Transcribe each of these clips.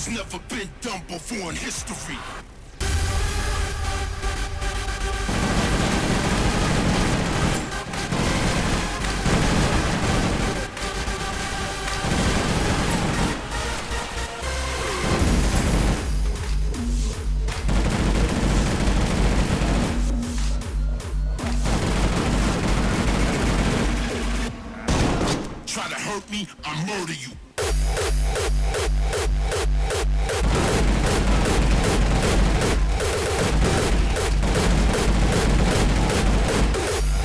never been done before in history. Try to hurt me, I murder you.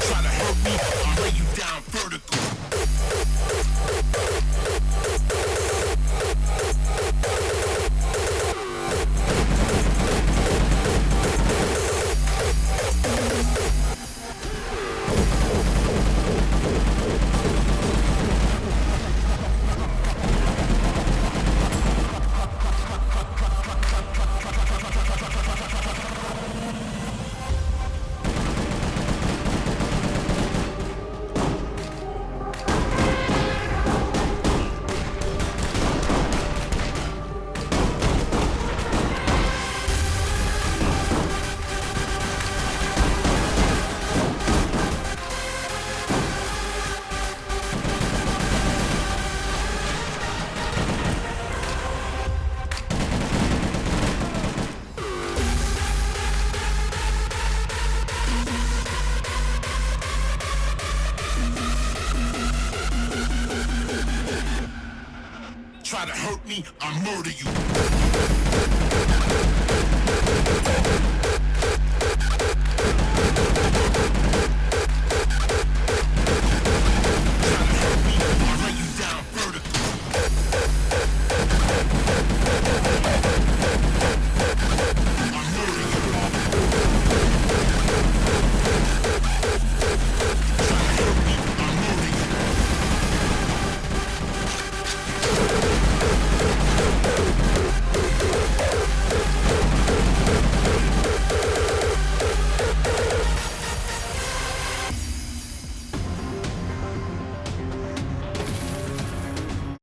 Try to hurt me, I'll lay you down vertical. Try to hurt me, I murder you.